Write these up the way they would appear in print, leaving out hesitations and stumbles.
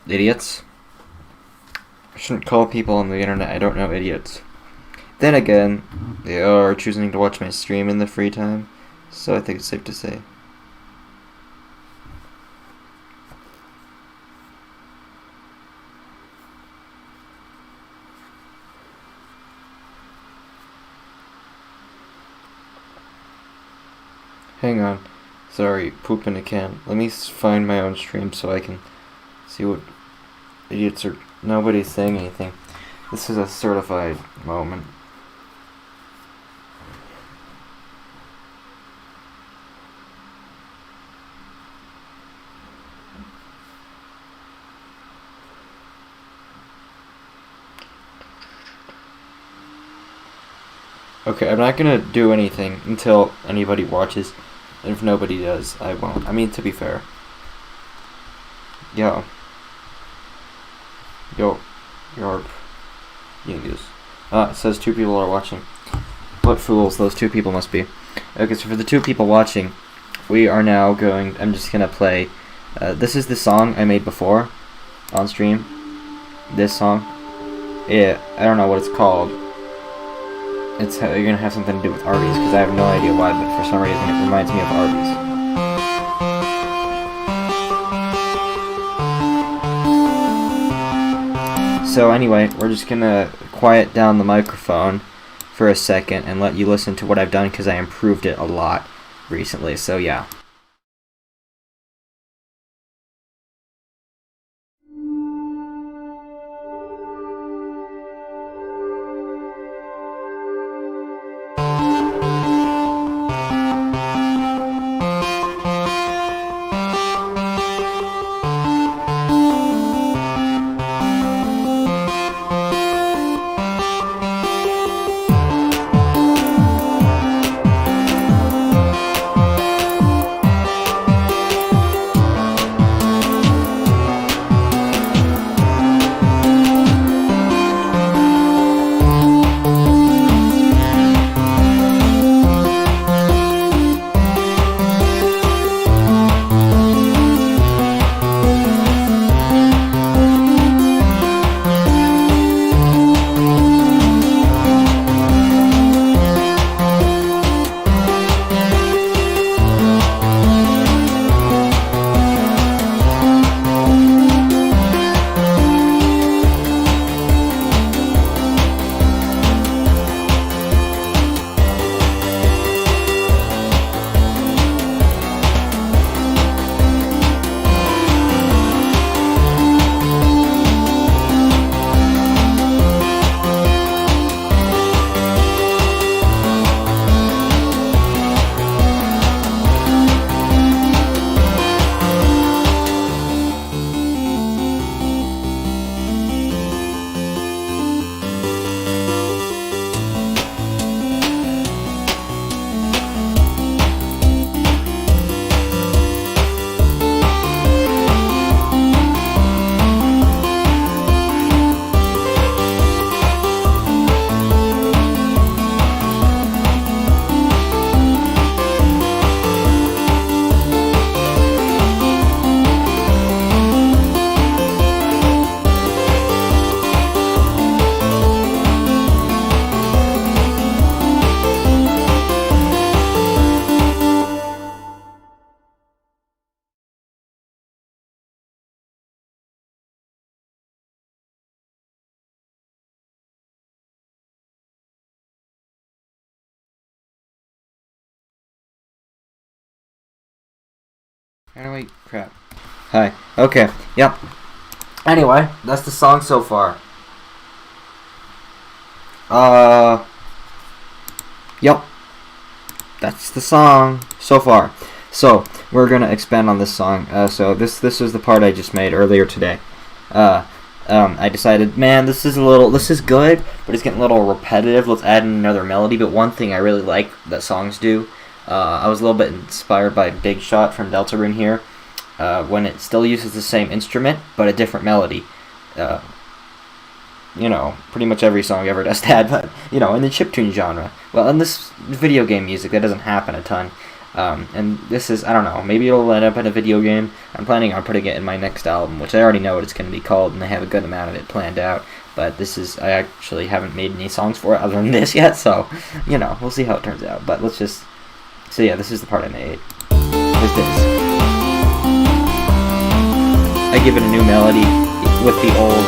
idiots. I shouldn't call people on the internet I don't know idiots. Then again, they are choosing to watch my stream in the free time, so I think it's safe to say. Hang on. Sorry, poop in a can. Let me find my own stream so I can see what idiots are. Nobody's saying anything. This is a certified moment. Okay, I'm not gonna do anything until anybody watches. And if nobody does, I won't. I mean, to be fair. Yo. Yarp. Yingus. It says 2 people are watching. What fools those 2 people must be. Okay, so for the 2 people watching, we are now going... I'm just gonna play... this is the song I made before on stream. This song. Yeah, I don't know what it's called. You're gonna have something to do with Arby's, because I have no idea why, but for some reason it reminds me of Arby's. So anyway, we're just gonna quiet down the microphone for a second and let you listen to what I've done, because I improved it a lot recently, so yeah. Anyway, crap. Hi. Okay, yep. Anyway, that's the song so far. Yep. That's the song so far. So, we're gonna expand on this song. So this is the part I just made earlier today. I decided, man, this is good, but it's getting a little repetitive. Let's add in another melody. But one thing I really like that songs do, I was a little bit inspired by Big Shot from Deltarune here, when it still uses the same instrument, but a different melody. You know, pretty much every song ever does that, but, you know, in the chiptune genre. Well, in this video game music, that doesn't happen a ton. And this is, I don't know, maybe it'll end up in a video game. I'm planning on putting it in my next album, which I already know what it's going to be called, and I have a good amount of it planned out. But this is, I actually haven't made any songs for it other than this yet, so, you know, we'll see how it turns out. But let's just, so yeah, this is the part I made. Is this. I give it a new melody with the old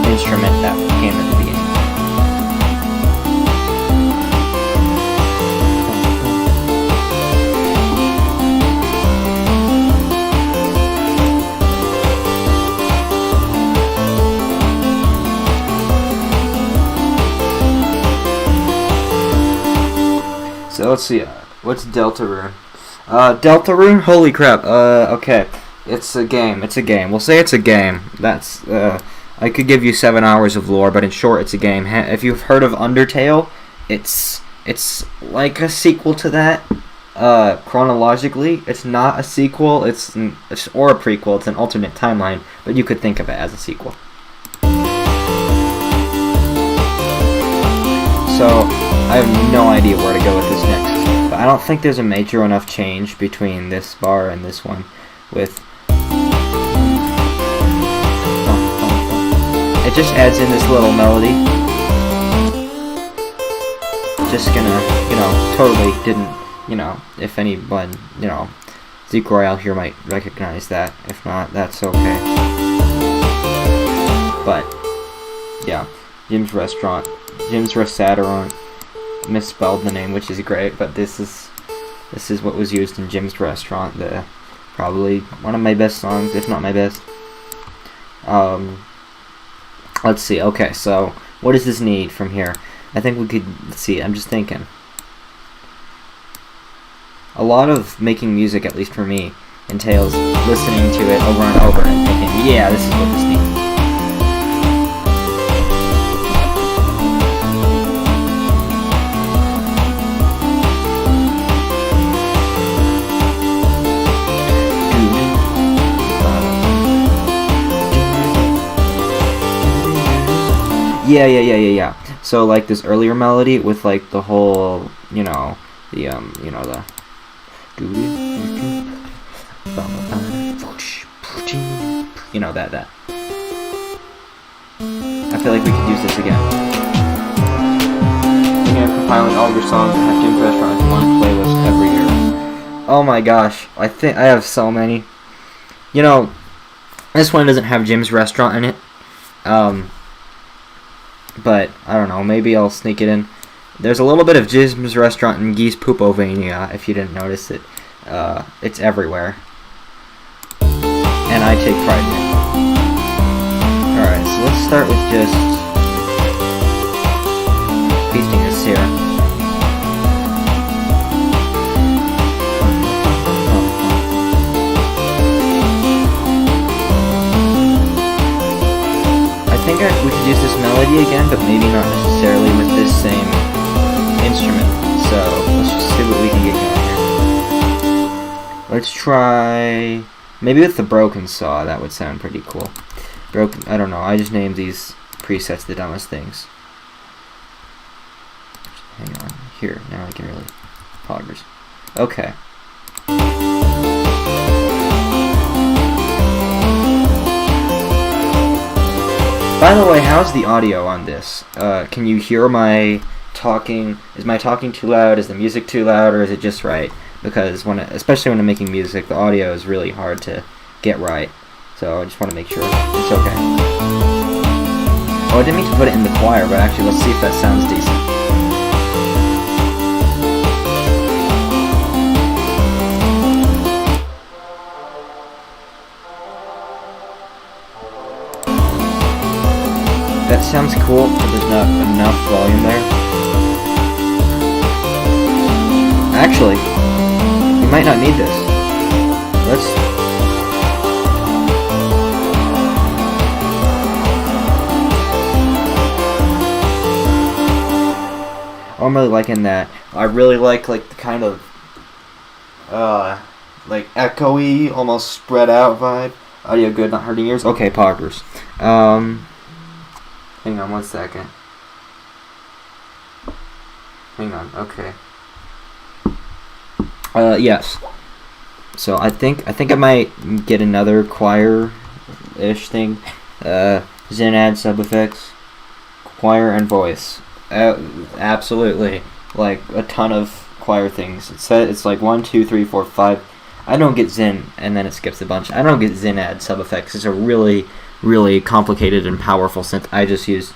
instrument that came at the beginning. So let's see, what's Deltarune? Deltarune? Holy crap, okay. It's a game, We'll say it's a game. That's, I could give you 7 hours of lore, but in short, it's a game. If you've heard of Undertale, it's like a sequel to that. Chronologically, it's not a sequel, or a prequel, it's an alternate timeline, but you could think of it as a sequel. So, I have no idea where to go with this next, but I don't think there's a major enough change between this bar and this one with... It just adds in this little melody. Just gonna, you know, totally didn't, you know, if anyone, you know, Zeke Royale here might recognize that. If not, that's okay. But, yeah, Jim's Restaurant. Jim's Restaurant, misspelled the name, which is great, but this is what was used in Jim's Restaurant, probably one of my best songs, if not my best. Let's see, okay, so what does this need from here? I think we could, let's see, I'm just thinking. A lot of making music, at least for me, entails listening to it over and over and thinking, yeah, this is what this needs. Yeah. So like this earlier melody with like the whole, you know, the you know, that. I feel like we could use this again. Thinking of compiling all your songs and have Jim's Restaurant as one playlist every year. Oh my gosh, I think I have so many. You know, this one doesn't have Jim's Restaurant in it. But, I don't know, maybe I'll sneak it in. There's a little bit of Jim's Restaurant in Geese Poopovania, if you didn't notice it. It's everywhere. And I take pride in it. Alright, so let's start with just pasting this here. I think we could use this melody again, but maybe not necessarily with this same instrument. So let's just see what we can get going here. Let's try maybe with the broken saw. That would sound pretty cool. Broken. I don't know. I just named these presets the dumbest things. Hang on. Here. Now I can really poggers. Okay. By the way, how's the audio on this? Can you hear my talking? Is my talking too loud? Is the music too loud? Or is it just right? Because especially when I'm making music, the audio is really hard to get right. So I just want to make sure it's okay. Oh, I didn't mean to put it in the choir, but actually let's see if that sounds decent. That sounds cool, but there's not enough volume there. Actually, we might not need this. I'm really liking that. I really like the kind of like echoey, almost spread out vibe. Audio good, not hurting ears. Okay, poggers. Hang on 1 second. Hang on, okay. Yes. So I think I might get another choir-ish thing. Zen add sub effects, choir and voice. Absolutely, like a ton of choir things. It's like 1, 2, 3, 4, 5. I don't get Zen, and then it skips a bunch. I don't get Zen add sub effects. It's a really, really complicated and powerful synth. I just use.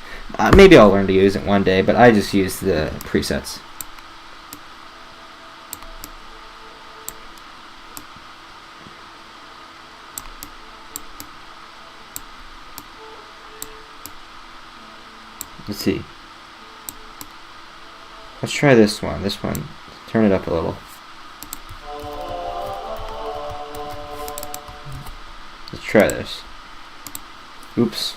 Maybe I'll learn to use it one day, but I just use the presets. Let's see. Let's try this one. This one. Turn it up a little. Let's try this. Oops.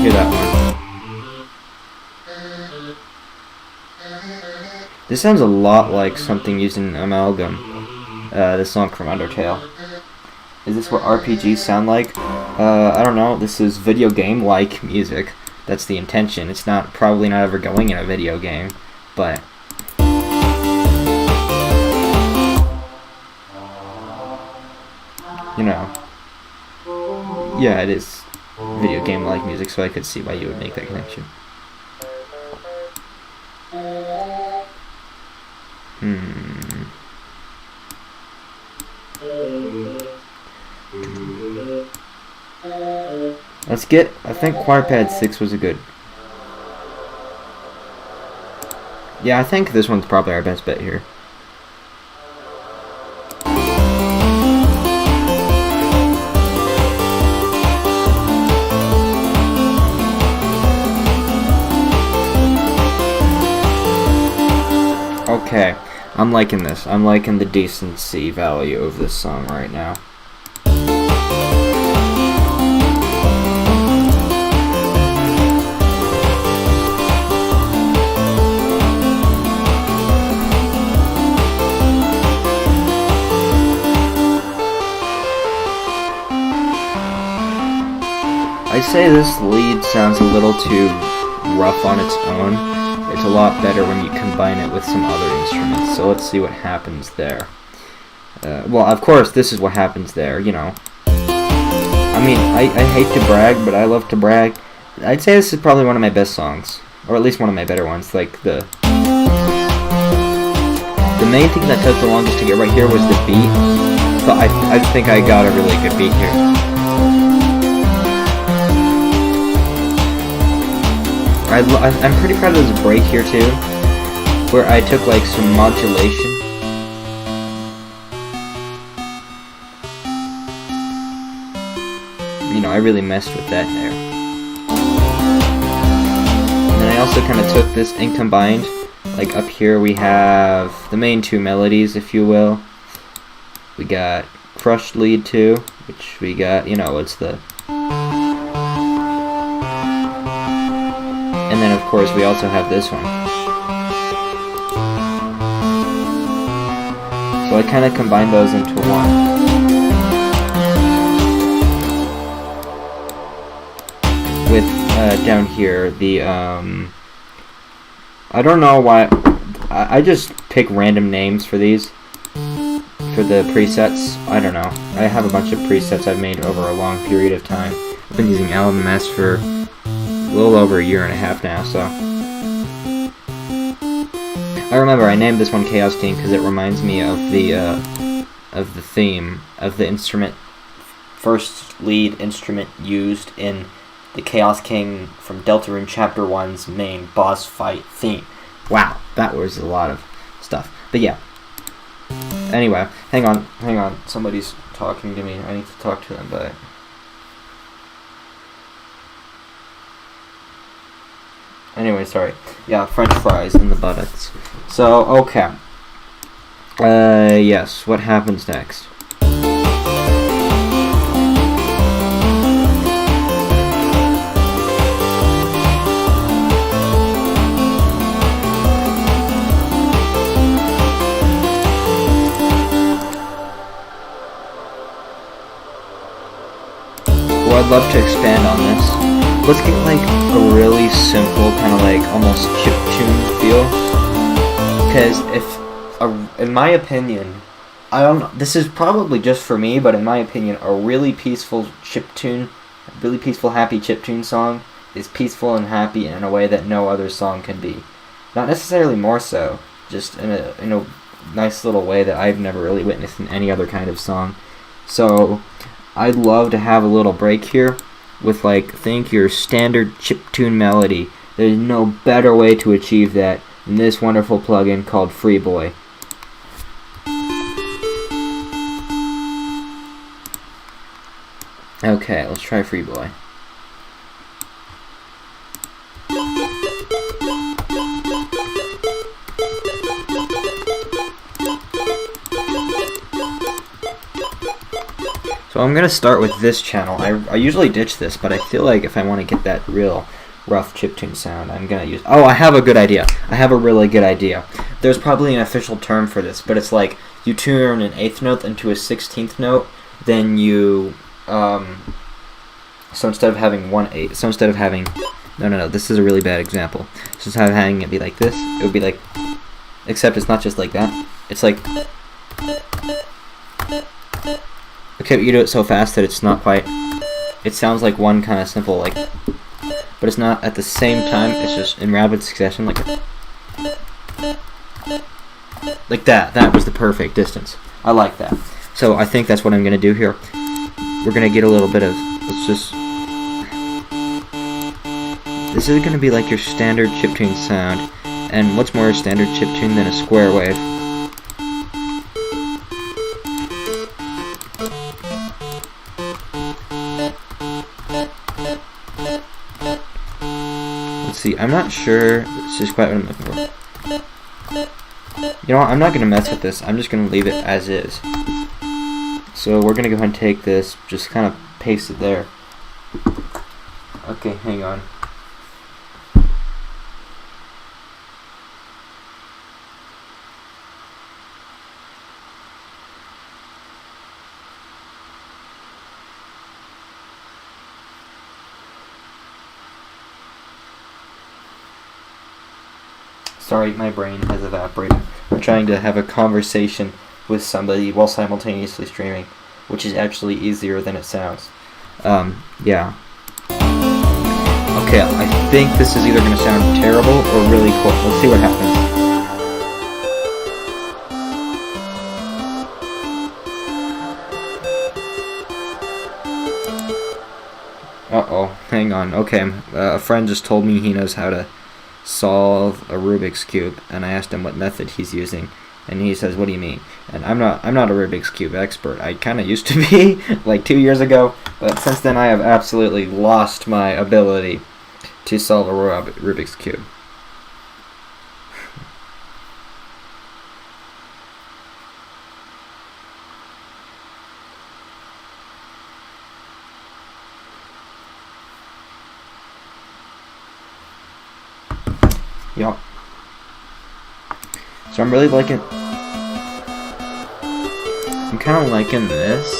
Hear that one. This sounds a lot like something used in Amalgam. This song from Undertale. Is this what RPGs sound like? I don't know. This is video game-like music. That's the intention. It's probably not ever going in a video game, but you know, yeah, it is video game like music, so I could see why you would make that connection. Let's get, I think Choir Pad 6 was a good. Yeah, I think this one's probably our best bet here. Okay, I'm liking this. I'm liking the decency value of this song right now. I'd say this lead sounds a little too rough on its own. It's a lot better when you combine it with some other instruments, so let's see what happens there. Well, of course, this is what happens there, you know. I mean, I hate to brag, but I love to brag. I'd say this is probably one of my best songs, or at least one of my better ones. Like, the main thing that took the longest to get right here was the beat, but I think I got a really good beat here. I'm pretty proud of this break here too, where I took like some modulation. You know, I really messed with that there. And then I also kind of took this and combined, like up here we have the main two melodies, if you will. We got crushed lead 2, which we got, you know, it's the. And then, of course, we also have this one. So I kind of combined those into one. With, down here, the, I don't know why, I just pick random names for these. For the presets, I don't know. I have a bunch of presets I've made over a long period of time. I've been using LMS for a little over a year and a half now, so. I remember I named this one Chaos King because it reminds me of the theme of the instrument, first lead instrument used in the Chaos King from Deltarune Chapter 1's main boss fight theme. Wow, that was a lot of stuff. But yeah. Anyway, hang on. Somebody's talking to me. I need to talk to them, but. Anyway, sorry. Yeah, French fries in the buttocks. So, okay. Yes, what happens next? I'd love to expand on this. Let's get like a really simple kind of like almost chiptune feel. Because in my opinion, I don't know, this is probably just for me, but in my opinion, a really peaceful chiptune, a really peaceful, happy chiptune song is peaceful and happy in a way that no other song can be. Not necessarily more so, just in a nice little way that I've never really witnessed in any other kind of song. So I'd love to have a little break here with like, think your standard chiptune melody. There's no better way to achieve that than this wonderful plugin called FreeBoy. Okay, let's try FreeBoy. So I'm going to start with this channel. I usually ditch this, but I feel like if I want to get that real rough chiptune sound, I'm going to use... Oh, I have a good idea. I have a really good idea. There's probably an official term for this, but it's like you turn an 8th note into a 16th note, then you... so instead of having 1/8, so instead of having... No, this is a really bad example. So instead of having it be like this, it would be like... Except it's not just like that. It's like... Okay, but you do it so fast that it's not quite... It sounds like one kind of simple, like... But it's not at the same time, it's just in rapid succession, like... Like that. That was the perfect distance. I like that. So I think that's what I'm going to do here. We're going to get a little bit of... Let's just... This is going to be like your standard chiptune sound. And what's more a standard chiptune than a square wave? Let's see, I'm not sure this is quite what I'm looking for. You know what, I'm not going to mess with this. I'm just going to leave it as is. So we're going to go ahead and take this, just kind of paste it there. Okay, hang on. Sorry, my brain has evaporated. I'm trying to have a conversation with somebody while simultaneously streaming, which is actually easier than it sounds. Yeah. Okay, I think this is either going to sound terrible or really cool. Let's see what happens. Uh-oh, hang on. Okay, a friend just told me he knows how to solve a Rubik's Cube, and I asked him what method he's using, and he says, what do you mean? And I'm not a Rubik's Cube expert. I kind of used to be, like 2 years ago, but since then I have absolutely lost my ability to solve a Rubik's Cube. Yup. So I'm really liking... I'm kind of liking this.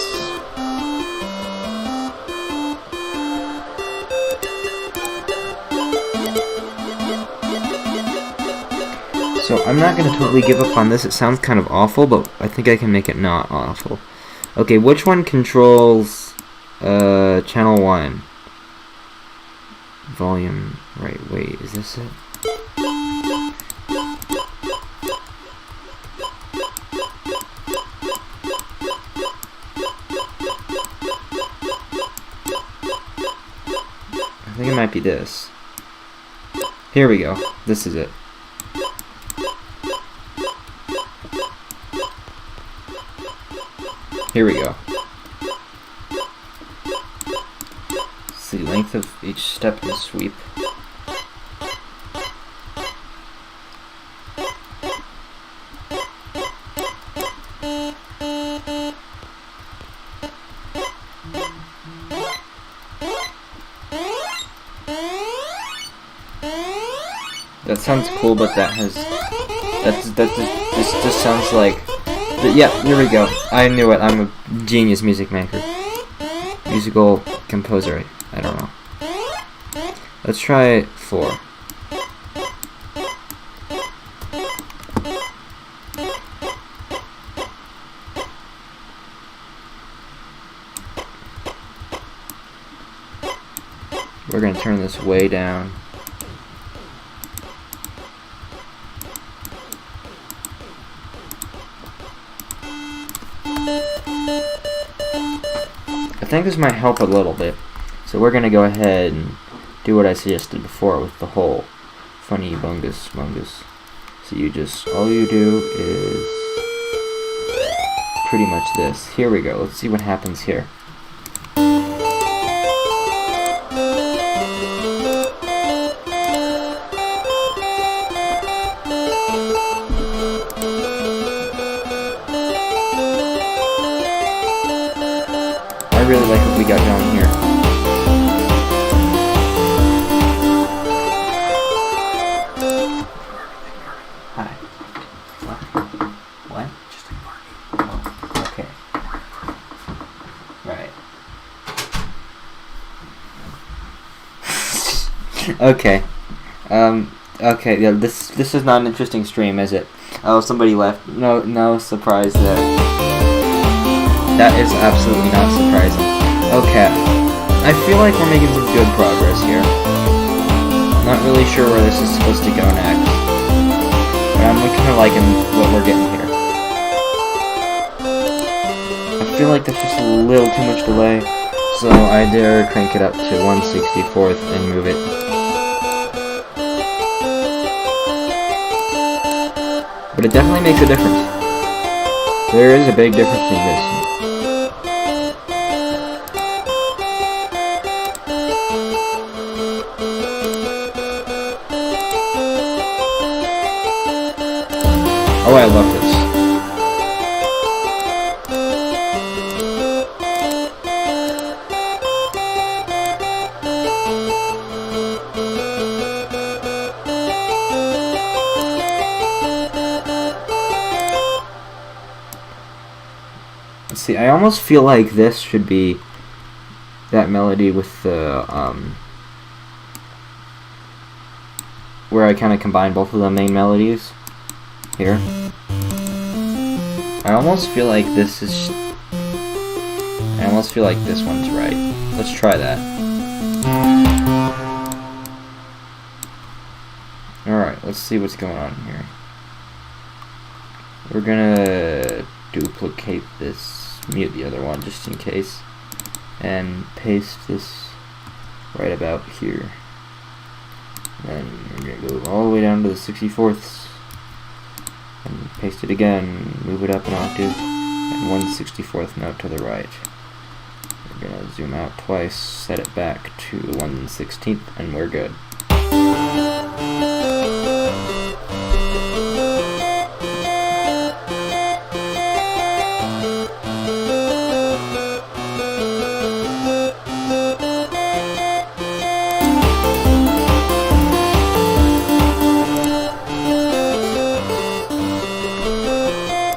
So I'm not going to totally give up on this. It sounds kind of awful, but I think I can make it not awful. Okay, which one controls channel 1? Volume, right, wait, is this it? I think it might be this. Here we go. This is it. Here we go. It's the length of each step and sweep. That sounds cool, but that has... This just sounds like... Yeah, here we go. I knew it. I'm a genius music maker. Musical composer. I don't know. Let's try 4. We're going to turn this way down. I think this might help a little bit. So we're going to go ahead and do what I suggested before with the whole funny bungus mungus. So all you do is pretty much this. Here we go. Let's see what happens here. I really like what we got going here. Hi. What? Just like party. Oh, okay. Right. Okay. Okay. Yeah. This is not an interesting stream, is it? Oh, somebody left. No surprise there. That is absolutely not surprising. Okay. I feel like we're making some good progress here. Not really sure where this is supposed to go next. But I'm kind of liking what we're getting here. I feel like there's just a little too much delay, so I dare crank it up to 1/64th and move it. But it definitely makes a difference. There is a big difference between this. Oh, I love this. Let's see, I almost feel like this should be that melody with the, where I kind of combine both of the main melodies here. I almost feel like this one's right. Let's try that. Alright, let's see what's going on here. We're gonna duplicate this, mute the other one just in case, and paste this right about here. And we're gonna go all the way down to the 64ths. And paste it again, move it up an octave, and 1/64th note to the right. We're going to zoom out twice, set it back to 1/16th, and we're good.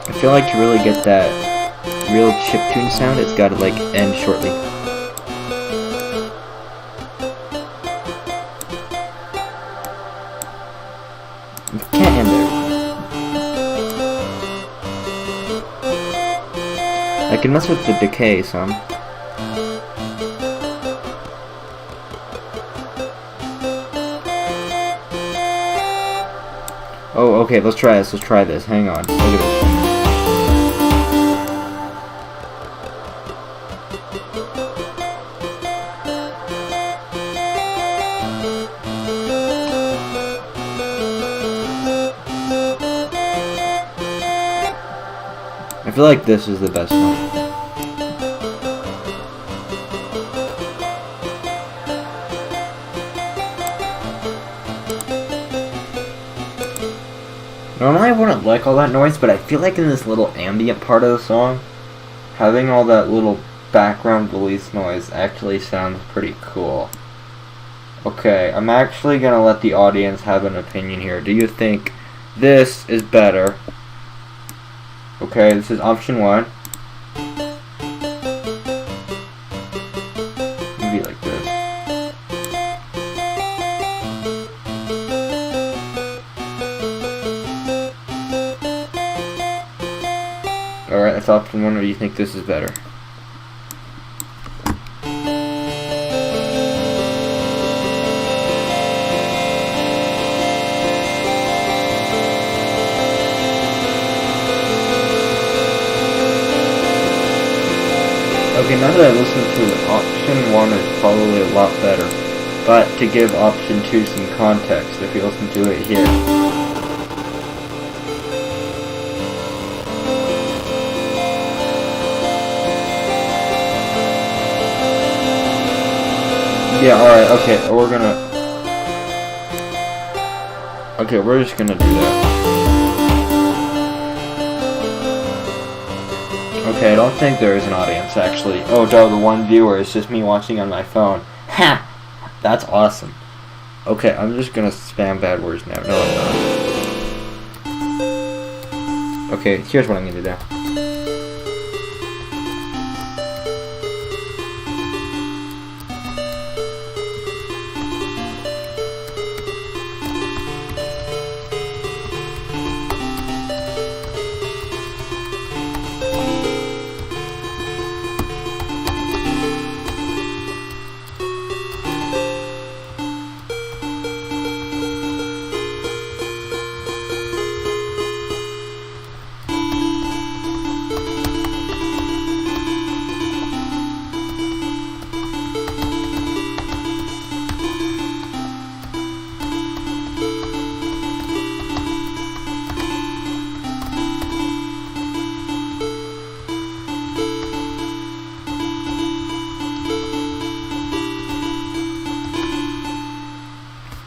I feel like to really get that real chiptune sound, it's got to like end shortly. It can't end there. I can mess with the decay some. Oh, okay, let's try this. Hang on. Look at this. I feel like this is the best one. Normally I wouldn't like all that noise, but I feel like in this little ambient part of the song, having all that little background release noise actually sounds pretty cool. Okay, I'm actually gonna let the audience have an opinion here. Do you think this is better? Okay, this is option 1. with option 1, or do you think this is better? Okay, now that I listened to it, option 1 is probably a lot better. But to give option 2 some context, if you listen to it here. Yeah, alright, okay, we're just gonna do that. Okay, I don't think there is an audience, actually. Oh, no, the one viewer is just me watching on my phone. Ha! That's awesome. Okay, I'm just gonna spam bad words now. No, I'm not. Okay, here's what I'm gonna do.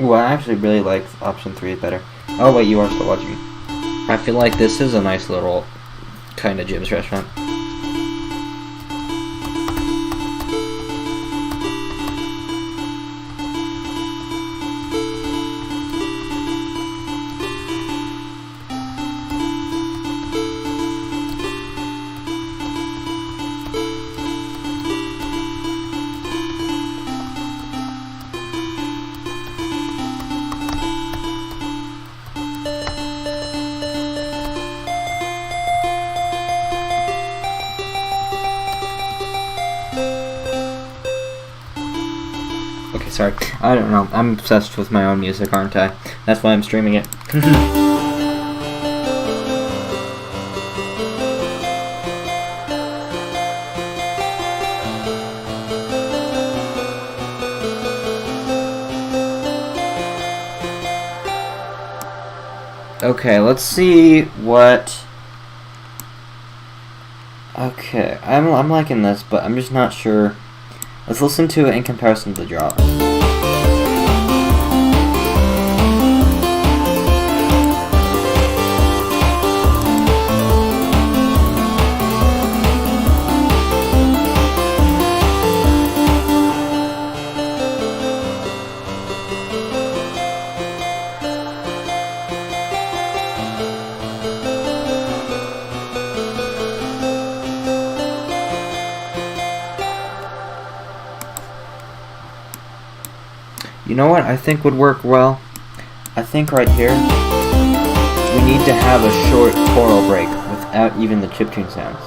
Ooh, I actually really like option 3 better. Oh wait, you are still watching. I feel like this is a nice little kind of Jim's restaurant. Okay, sorry. I don't know. I'm obsessed with my own music, aren't I? That's why I'm streaming it. Okay, let's see what... Okay, I'm liking this, but I'm just not sure. Let's listen to it in comparison to the drop. You know what I think would work well? I think right here, we need to have a short choral break without even the chiptune sounds.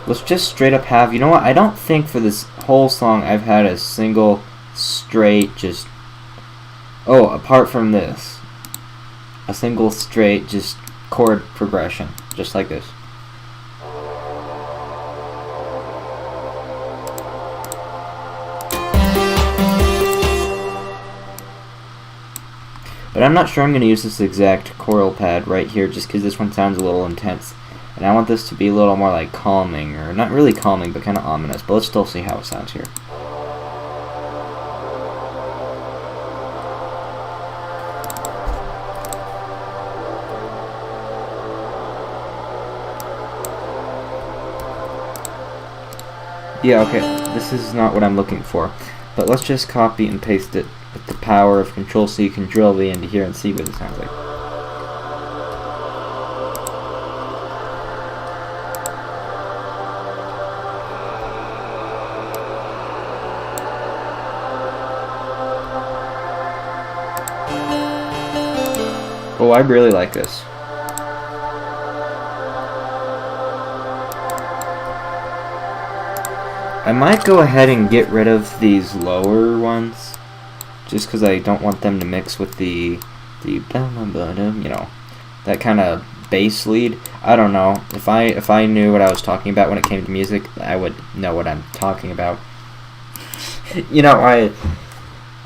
Let's just straight up have, you know what, I don't think for this whole song I've had a single straight just, oh, apart from this, a single straight just chord progression, just like this. But I'm not sure I'm going to use this exact choral pad right here just because this one sounds a little intense. And I want this to be a little more like calming, or not really calming, but kind of ominous. But let's still see how it sounds here. Yeah, okay, this is not what I'm looking for. But let's just copy and paste it with the power of Control-C, Control-V into here and see what it sounds like. Oh, I really like this. I might go ahead and get rid of these lower ones, just because I don't want them to mix with the you know, that kind of bass lead. I don't know. If I knew what I was talking about when it came to music, I would know what I'm talking about. You know,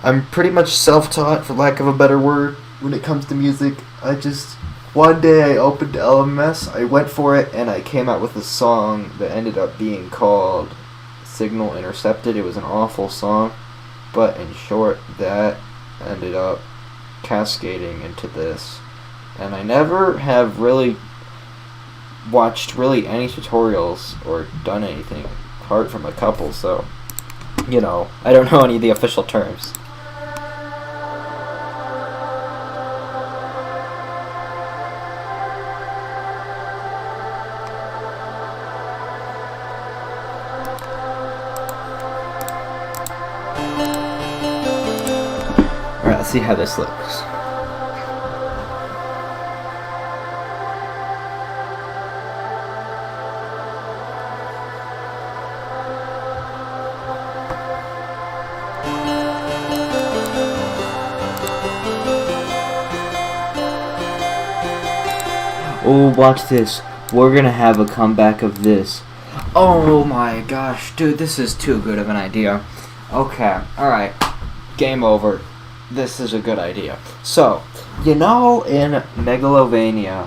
I'm pretty much self-taught, for lack of a better word, when it comes to music. One day I opened LMS, I went for it, and I came out with a song that ended up being called Signal Intercepted. It was an awful song, but in short, that ended up cascading into this. And I never have really watched any tutorials or done anything, apart from a couple, so, you know, I don't know any of the official terms. Alright, let's see how this looks. Oh, watch this. We're gonna have a comeback of this. Oh my gosh, dude, this is too good of an idea. Okay, alright. Game over. This is a good idea. So, you know, in Megalovania,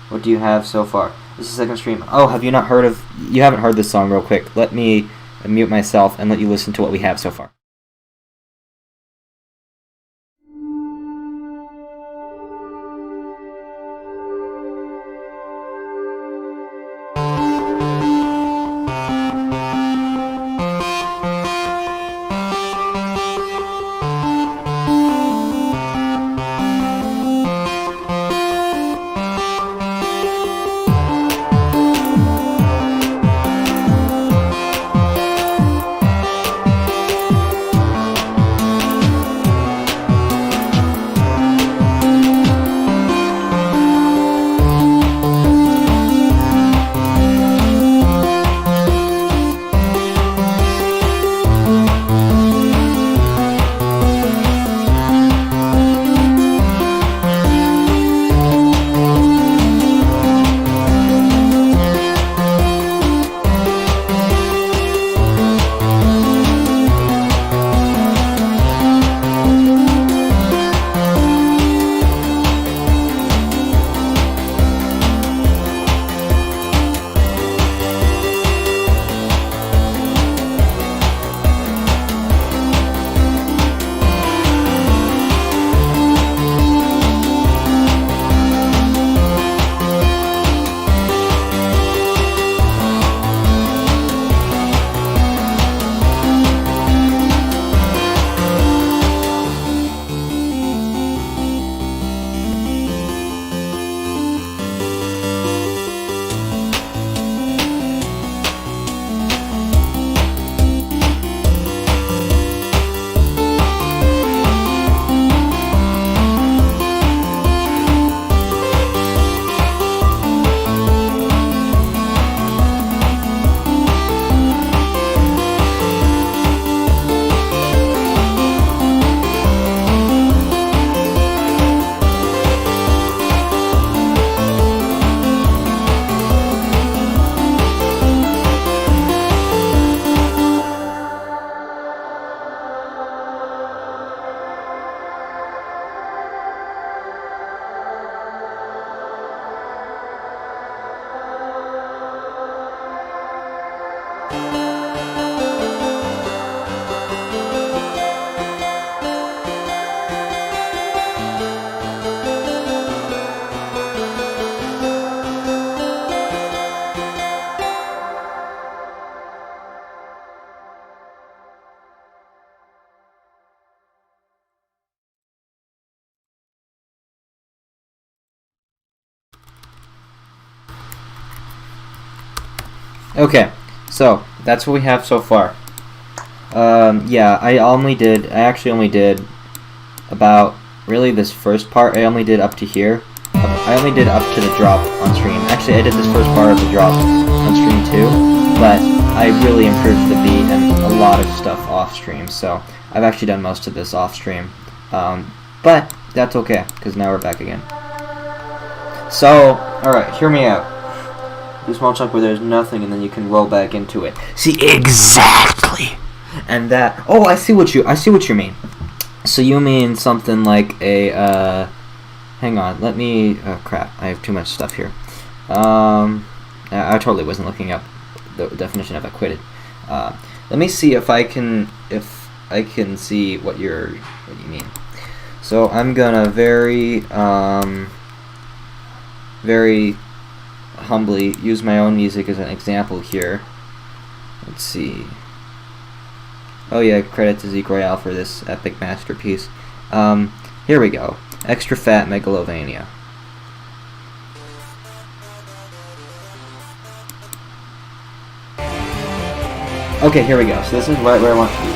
what do you have so far? This is the second stream. Oh, you haven't heard this song real quick. Let me mute myself and let you listen to what we have so far. Okay, so that's what we have so far. Yeah, I actually only did about, really, this first part. I only did up to here. I only did up to the drop on stream. Actually, I did this first part of the drop on stream too, but I really improved the beat and a lot of stuff off stream, so I've actually done most of this off stream. But that's okay, because now we're back again. So, alright, hear me out. This small chunk where there's nothing and then you can roll back into it. See, exactly! And that, oh, I see what you mean. So you mean something like a, hang on, let me, oh crap, I have too much stuff here. I totally wasn't looking up the definition of acquitted. Let me see if I can see what you mean. So I'm gonna very humbly use my own music as an example here. Let's see. Oh yeah, credit to Zeke Royale for this epic masterpiece. Here we go. Extra Fat Megalovania. Okay, here we go. So this is right where I want to be.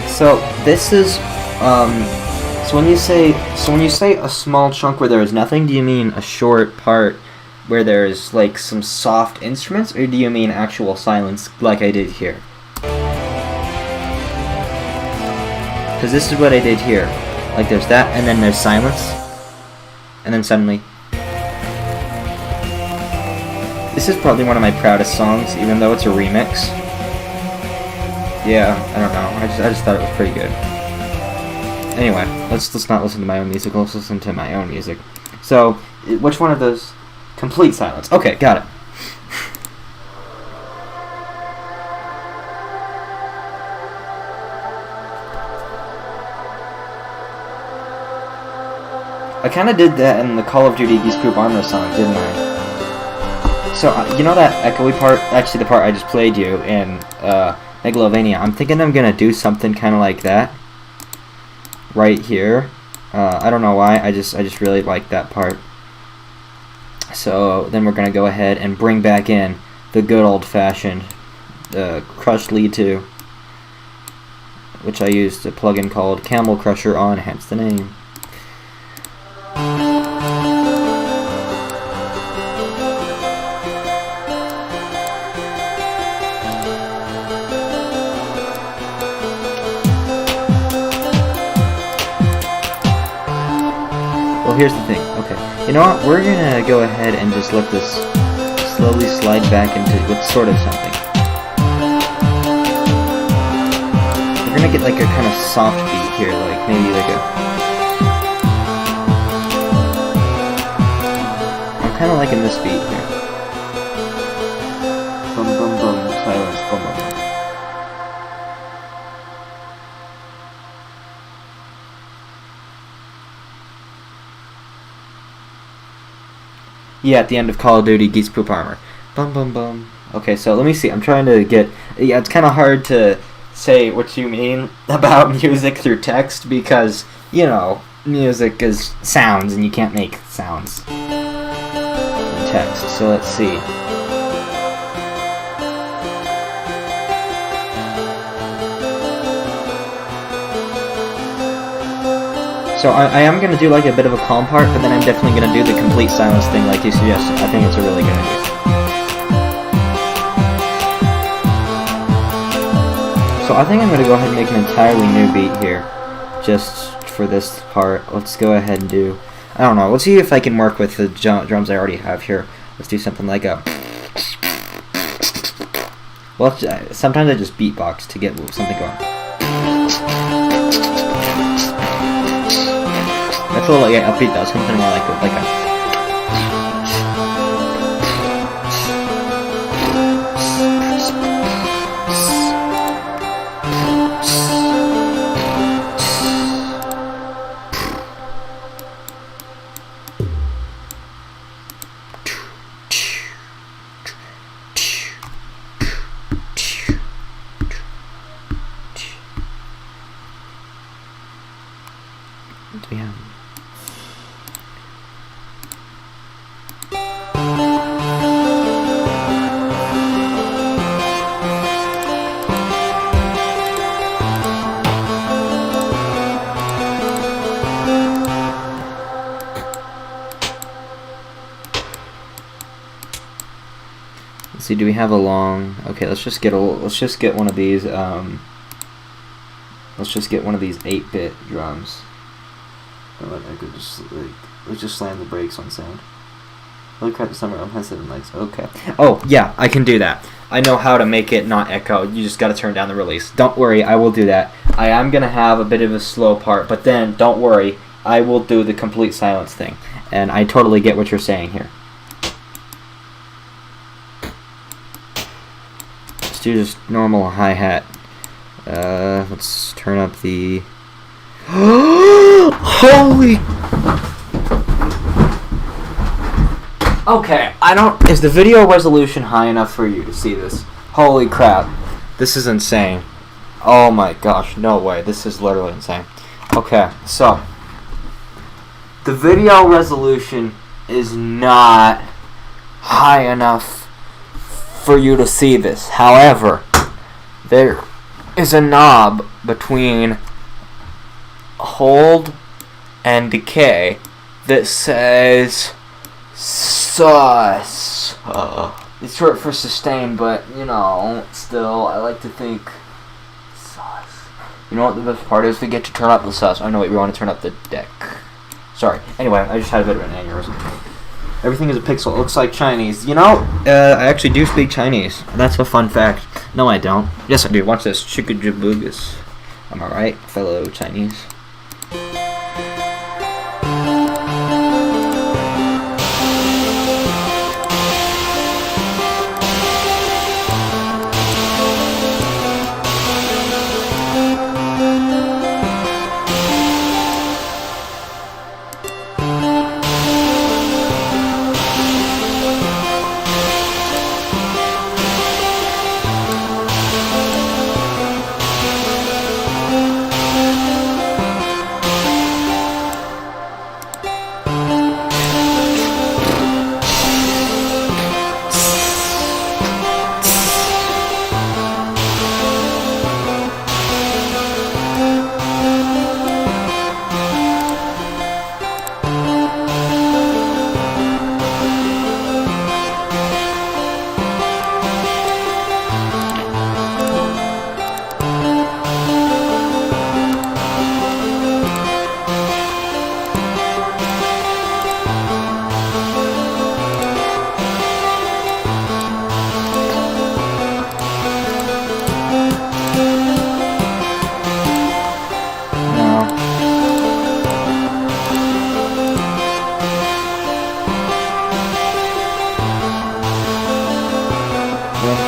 So this is so when you say a small chunk where there is nothing, do you mean a short part where there's like some soft instruments, or do you mean actual silence like I did here? Because this is what I did here. Like there's that, and then there's silence, and then suddenly. This is probably one of my proudest songs, even though it's a remix. Yeah, I don't know. I just thought it was pretty good. Anyway, let's not listen to my own music. Let's listen to my own music. So, which one of those? Complete silence. Okay, got it. I kind of did that in the Call of Duty Geese Group Armor song, didn't I? So, you know that echoey part? Actually, the part I just played you in Megalovania. I'm thinking I'm gonna do something kind of like that. Right here. I don't know why. I just really like that part. So, then we're gonna go ahead and bring back in the good old-fashioned crushed lead 2, which I used a plugin called Camel Crusher on, hence the name. Well, here's the thing. Okay, you know what? We're gonna go ahead and just let this slowly slide back into what's sort of something. We're gonna get like a kind of soft beat here, like maybe like a. I'm kind of liking this beat here. Bum bum bum, silence, bum bum bum. Yeah, at the end of Call of Duty Geese Poop Armor. Bum bum bum. Okay, so let me see. I'm trying to get. Yeah, it's kind of hard to say what you mean about music through text because, you know, music is sounds and you can't make sounds in text. So let's see. So I am going to do like a bit of a calm part, but then I'm definitely going to do the complete silence thing like you suggested. I think it's a really good idea. So I think I'm going to go ahead and make an entirely new beat here, just for this part. Let's go ahead and do, I don't know, let's see if I can work with the drums I already have here. Let's do something like a, well, sometimes I just beatbox to get something going. That's a little like upbeat though, something more like a yeah. Let's see, do we have a long... Okay, let's just get one of these, let's just get one of these 8-bit drums. I could just, like, let's just slam the brakes on sound. Holy crap, the summer on headset and legs. Okay. Oh, yeah, I can do that. I know how to make it not echo. You just gotta turn down the release. Don't worry, I will do that. I am gonna have a bit of a slow part, but then, don't worry, I will do the complete silence thing. And I totally get what you're saying here. Let's do just normal hi-hat. Let's turn up the... Holy... Okay, is the video resolution high enough for you to see this? Holy crap. This is insane. Oh my gosh, no way. This is literally insane. Okay, so... The video resolution is not high enough for you to see this. However, there is a knob between hold and decay that says sus. It's short for sustain, but you know, still, I like to think sus. You know what the best part is? We get to turn up the sus. Oh no, wait, we want to turn up the deck. Sorry. Anyway, I just had a bit of an aneurysm. Everything is a pixel. It looks like Chinese. You know, I actually do speak Chinese. That's a fun fact. No, I don't. Yes, I do. Watch this. Chickajabugas. Am I right, fellow Chinese?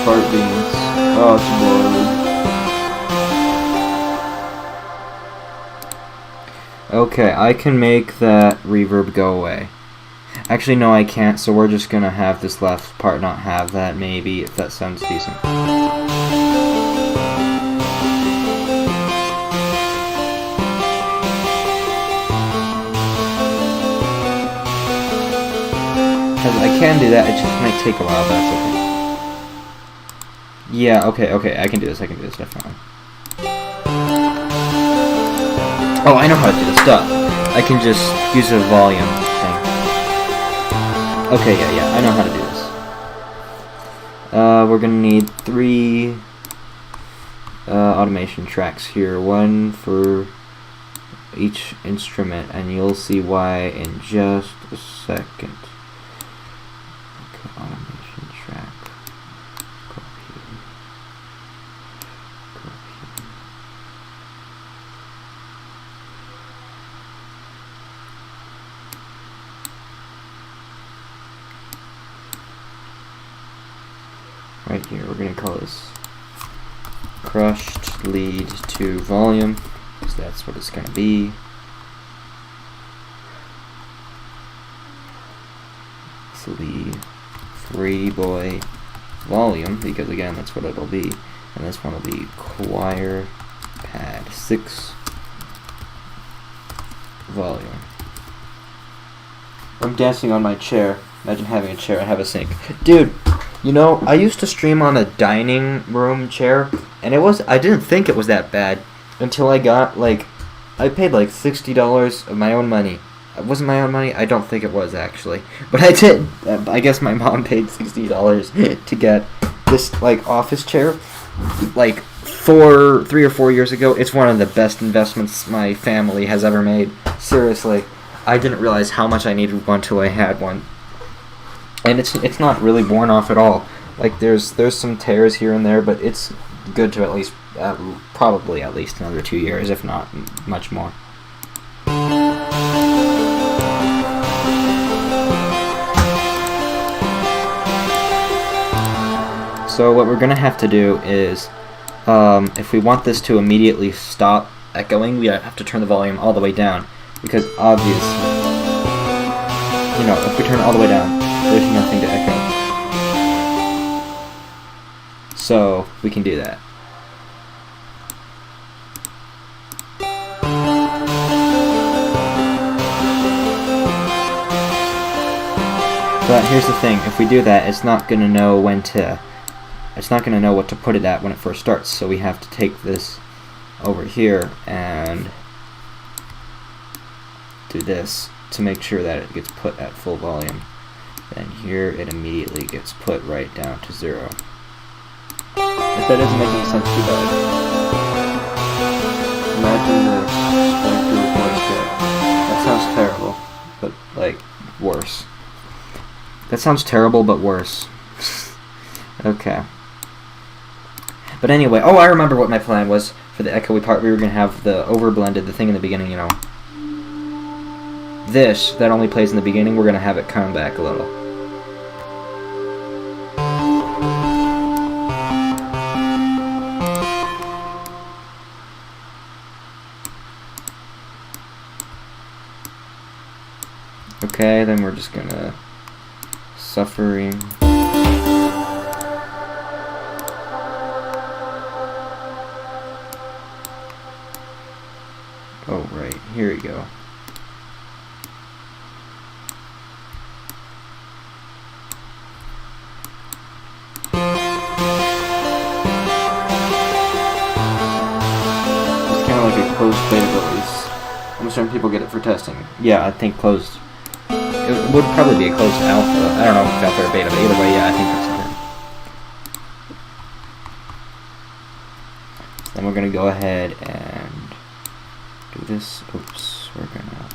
Fart beans. Oh, it's boring. Okay, I can make that reverb go away. Actually, no, I can't, so we're just gonna have this left part not have that, maybe, if that sounds decent. Because I can do that, it just might take a while, but that's okay. Yeah, okay, I can do this, definitely. Oh, I know how to do this, duh. I can just use a volume thing. Okay, yeah, I know how to do this. We're gonna need 3 automation tracks here, 1 for each instrument, and you'll see why in just a second. Okay, automation track. Go here. Right here, we're going to call this crushed lead to volume, because that's what it's going to be. It's lead 3 boy volume, because again, that's what it'll be. And this one will be choir pad 6 volume. I'm dancing on my chair. Imagine having a chair and have a sink. Dude! You know, I used to stream on a dining room chair, and I didn't think it was that bad until I got, like, I paid like $60 of my own money wasn't my own money. I don't think it was actually, but I did. I guess my mom paid $60 to get this like office chair, like 3 or 4 years ago. It's one of the best investments my family has ever made. Seriously, I didn't realize how much I needed one till I had one, and it's not really worn off at all. Like there's some tears here and there, but it's good to at least probably at least another 2 years, if not much more. So what we're gonna have to do is, if we want this to immediately stop echoing, we have to turn the volume all the way down, because obviously, you know, if we turn it all the way down, there's nothing to echo. So we can do that. But here's the thing: if we do that, it's not gonna know when to. It's not gonna know what to put it at when it first starts. So we have to take this over here and do this to make sure that it gets put at full volume. Then here it immediately gets put right down to 0. If that doesn't make any sense, too bad. Imagine this going through a voice there. That sounds terrible, but like worse. That sounds terrible, but worse. Okay. But anyway, oh, I remember what my plan was for the echoey part. We were going to have the overblended, the thing in the beginning, you know. This, that only plays in the beginning, we're going to have it come back a little. Okay, then we're just going to suffering. Oh, right. Here we go. It's kind of like a closed beta release. I'm assuming people get it for testing. Yeah, I think closed. It would probably be a closed alpha. I don't know if it's alpha or beta, but either way, yeah, I think that's it. So then we're going to go ahead and do this. Oops, we're going to...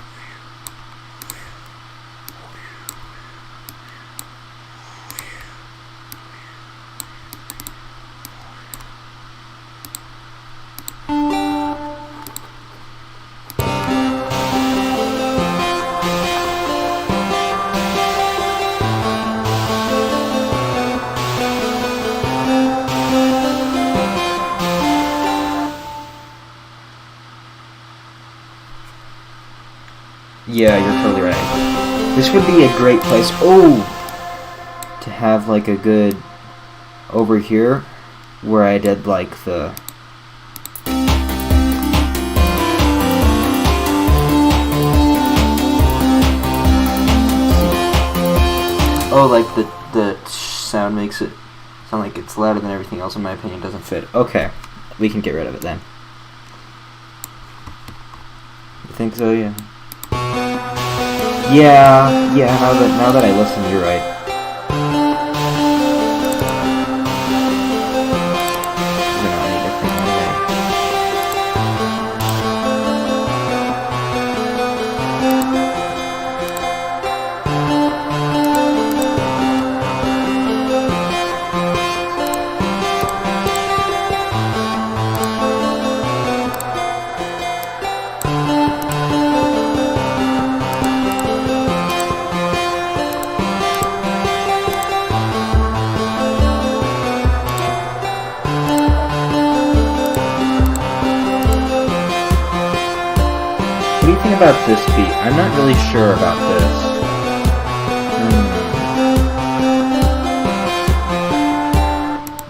Yeah, you're totally right. This would be a great place, to have like a good over here where I did like the like the sound makes it sound like it's louder than everything else. In my opinion, doesn't fit. Okay, we can get rid of it then. You think so? Yeah. Yeah, now that I listen, you're right. What do you think about this beat? I'm not really sure about this.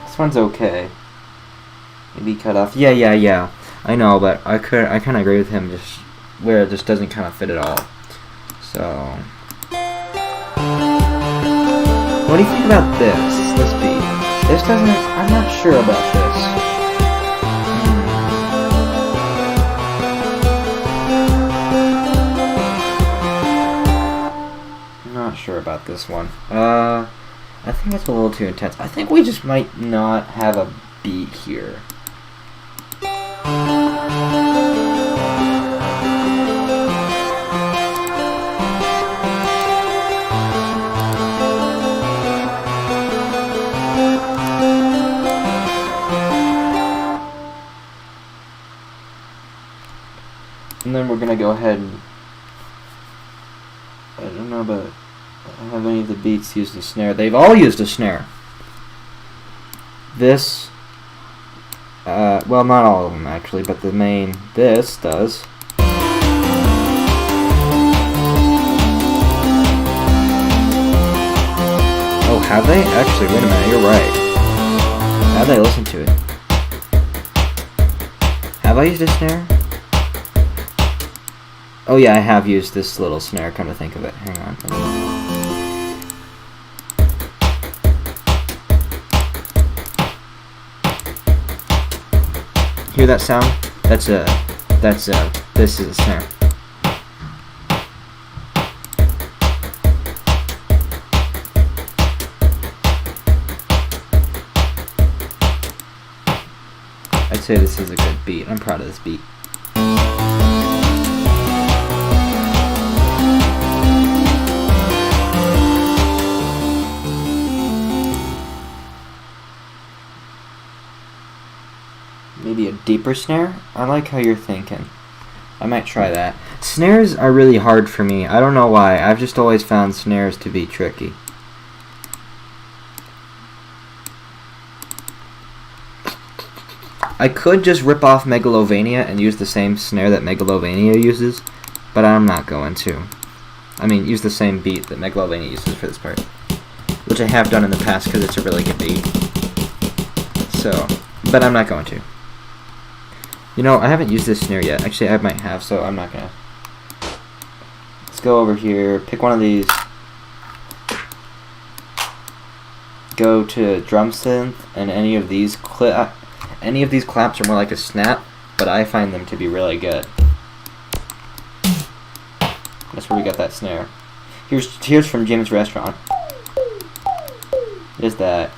This one's okay. Maybe cut off. Yeah. I know, but I kind of agree with him. Just where it just doesn't kind of fit at all. So, what do you think about this? This beat. This doesn't. I'm not sure about this. sure about this one. I think that's a little too intense. I think we just might not have a beat here. And then we're gonna go ahead and, I don't know about have any of the beats used a snare. They've all used a snare. This, well, not all of them actually, but the main, this does. Oh, have they? Actually, wait a minute, you're right. Now that I listen to it. Have I used a snare? Oh yeah, I have used this little snare, come to think of it. Hang on. Hear that sound? This is a snare. I'd say this is a good beat. I'm proud of this beat. Maybe a deeper snare? I like how you're thinking. I might try that. Snares are really hard for me. I don't know why. I've just always found snares to be tricky. I could just rip off Megalovania and use the same snare that Megalovania uses, but I'm not going to. I mean, use the same beat that Megalovania uses for this part, which I have done in the past because it's a really good beat. So, but I'm not going to. You know, I haven't used this snare yet. Actually, I might have, so I'm not gonna. Let's go over here, pick one of these. Go to drum synth, and any of these claps are more like a snap, but I find them to be really good. That's where we got that snare. Here's from Jim's Restaurant. There's that.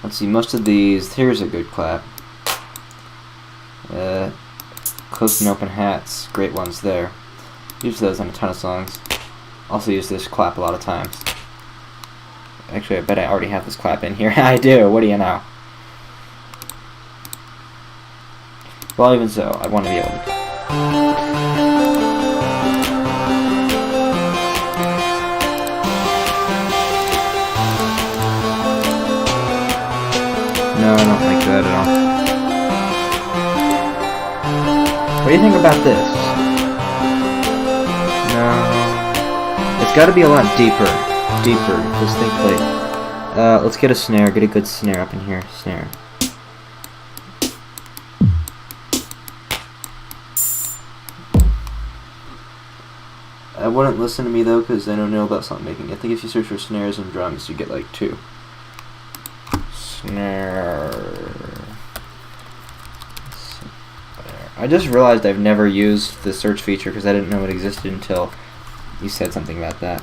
Let's see, most of these, here's a good clap. Closed and open hats, great ones there. Use those on a ton of songs. Also use this clap a lot of times. Actually, I bet I already have this clap in here. I do, what do you know? Well, even so, I want to be able to. No, I don't like that at all. What do you think about this? No. It's got to be a lot deeper. Just think like... let's get a snare. Get a good snare up in here. Snare. I wouldn't listen to me though, because I don't know about song making. I think if you search for snares and drums, you get like 2. Snare. I just realized I've never used the search feature because I didn't know it existed until you said something about that.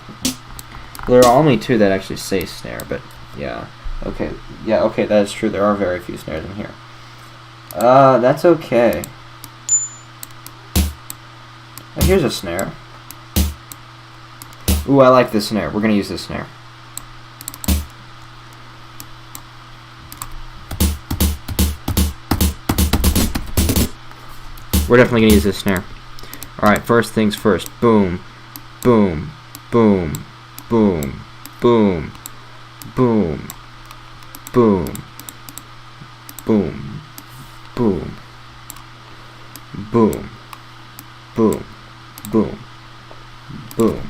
Well, there are only 2 that actually say snare, but yeah. Okay, yeah, okay, that is true. There are very few snares in here. That's okay. Oh, here's a snare. Ooh, I like this snare. We're gonna use this snare. We're definitely going to use this snare. Alright, first things first. Boom, boom, boom, boom, boom, boom, boom, boom, boom, boom, boom, boom, boom, boom,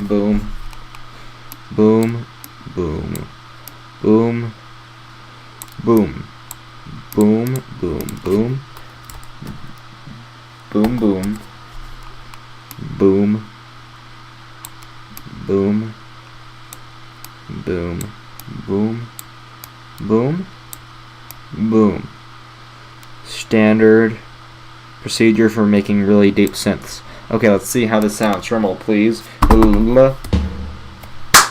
boom, boom, boom, boom, boom. Boom, boom, boom. Boom, boom. Boom. Boom. Boom. Boom. Boom. Boom. Standard Procedure for making really deep synths. Okay, let's see how this sounds. Drum roll, please.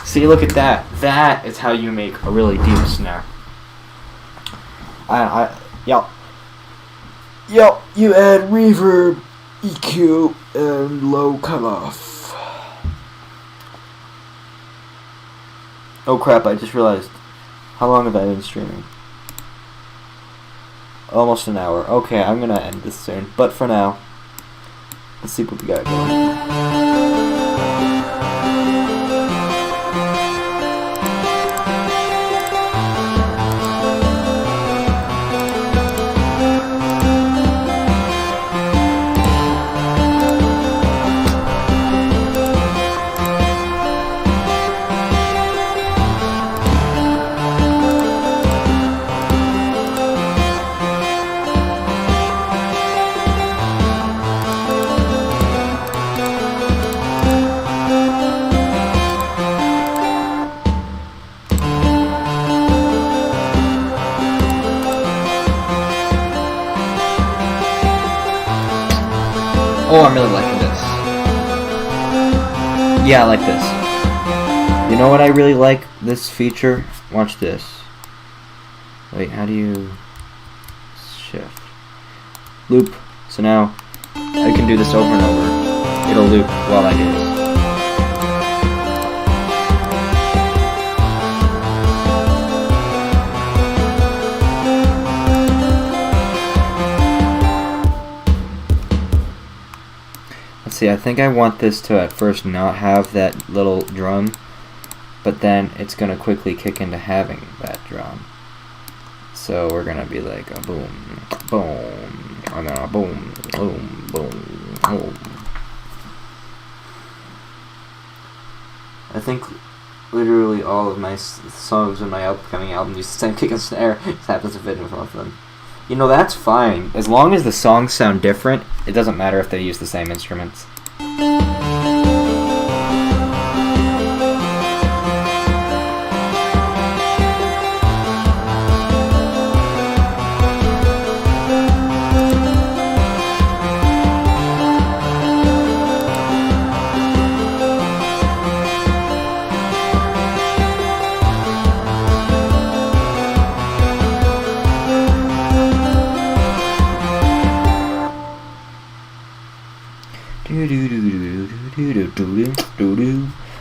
See, look at that. That is how you make a really deep snare. Yo, you add reverb, EQ, and low cutoff. Oh crap, I just realized. How long have I been streaming? Almost an hour. Okay, I'm gonna end this soon. But for now, let's see what we got going. Oh, I'm really liking this. Yeah, I like this. You know what I really like this feature? Watch this. Wait, how do you shift? Loop. So now I can do this over and over. It'll loop while I do this. See, I think I want this to at first not have that little drum, but then it's gonna quickly kick into having that drum. So we're gonna be like a boom, boom, and then a boom, boom, boom, boom. I think literally all of my songs in my upcoming album use the same kick and snare. It happens to fit in with all of them. You know, that's fine. As long as the songs sound different, it doesn't matter if they use the same instruments.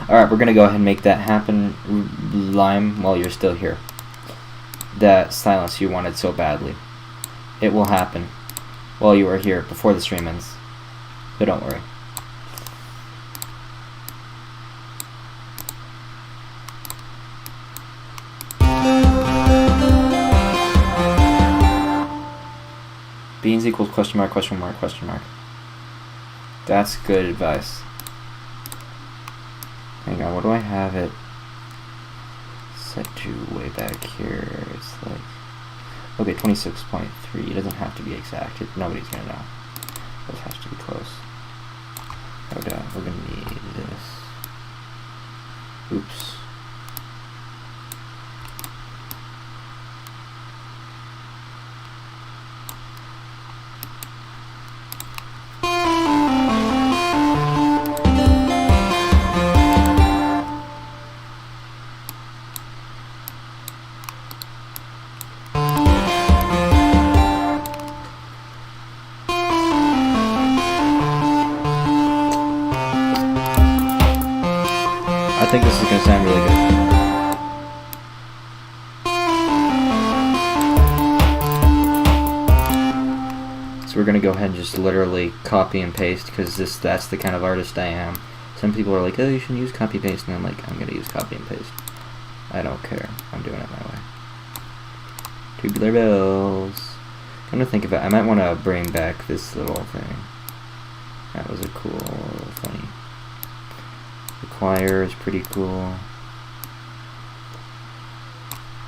Alright, we're gonna go ahead and make that happen, Lime, while you're still here. That silence you wanted so badly. It will happen while you are here, before the stream ends. But don't worry. Beans equals question mark, question mark, question mark. That's good advice. Hang on, what do I have it set to way back here? It's like, okay, 26.3. It doesn't have to be exact. Nobody's gonna know. It has to be close. Oh, damn, we're gonna need this. Oops. I think this is going to sound really good. So we're going to go ahead and just literally copy and paste, because that's the kind of artist I am. Some people are like, oh, you shouldn't use copy paste, and I'm like, I'm going to use copy and paste. I don't care. I'm doing it my way. Tubular bells. Come to think of it, I might want to bring back this little thing. That was a cool, funny. The choir is pretty cool.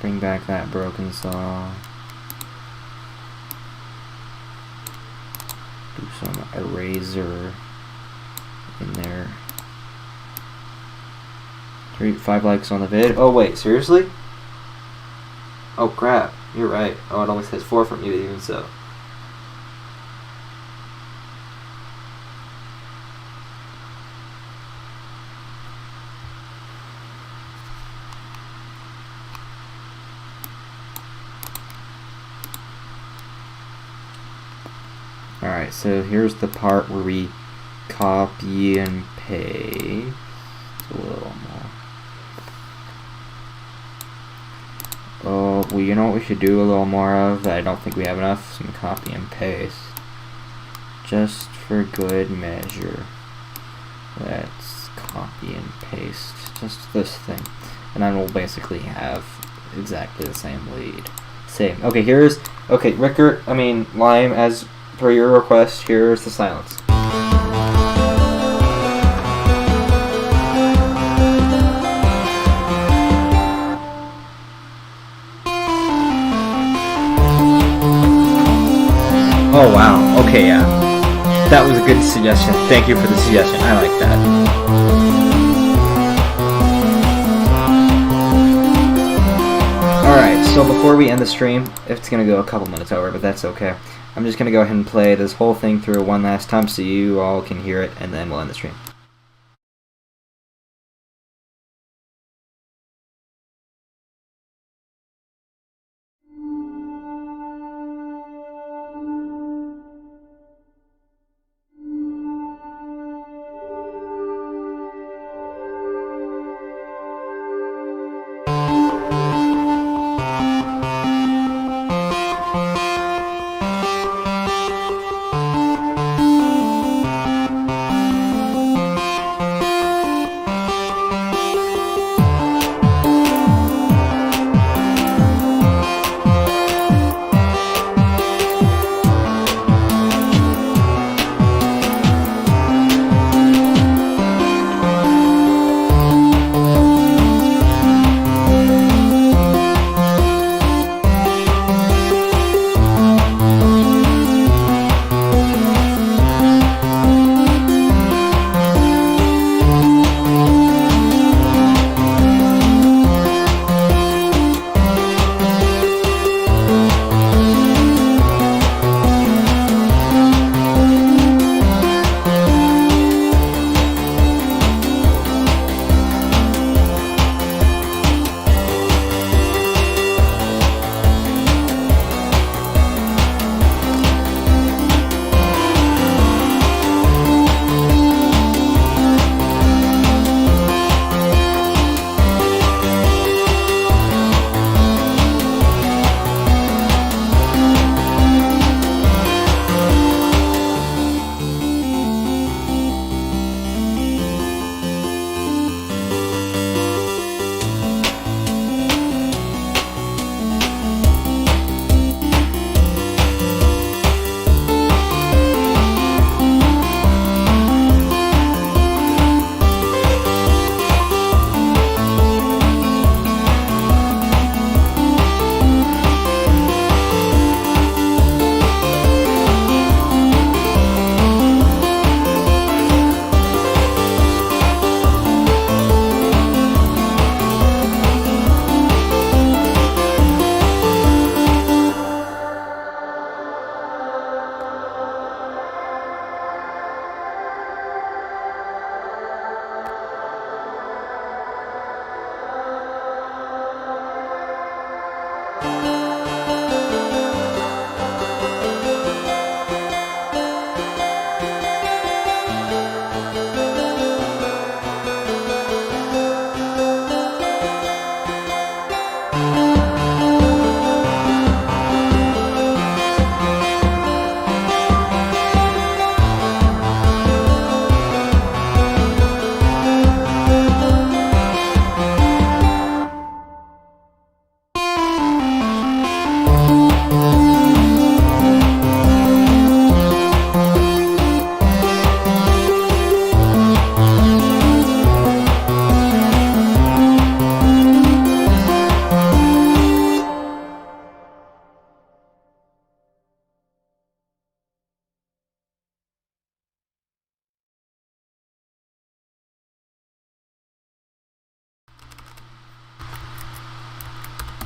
Bring back that broken saw. Do some eraser in there. 5 likes on the vid. Oh wait, seriously? Oh crap, you're right. Oh, it only says 4 from you even so. Alright, so here's the part where we copy and paste a little more. Oh, well, you know what we should do a little more of? I don't think we have enough. Some copy and paste. Just for good measure. Let's copy and paste just this thing. And then we'll basically have exactly the same lead. Same. Okay, Lime, as per your request, here's the silence. Oh wow, okay, yeah. That was a good suggestion. Thank you for the suggestion. I like that. Alright, so before we end the stream, it's going to go a couple minutes over, but that's okay. I'm just going to go ahead and play this whole thing through one last time so you all can hear it, and then we'll end the stream.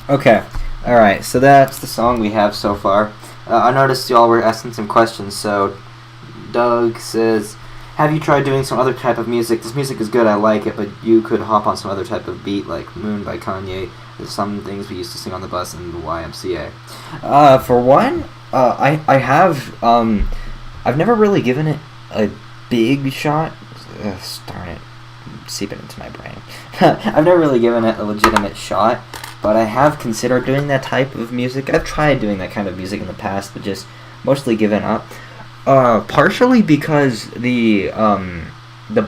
Okay, alright, so that's the song we have so far. I noticed y'all were asking some questions, so Doug says, have you tried doing some other type of music? This music is good, I like it, but you could hop on some other type of beat, like Moon by Kanye. There's some things we used to sing on the bus in the YMCA. For one, I have I've never really given it a big shot. Darn it, seeping into my brain. I've never really given it a legitimate shot, but I have considered doing that type of music. I've tried doing that kind of music in the past, but just mostly given up. Partially because the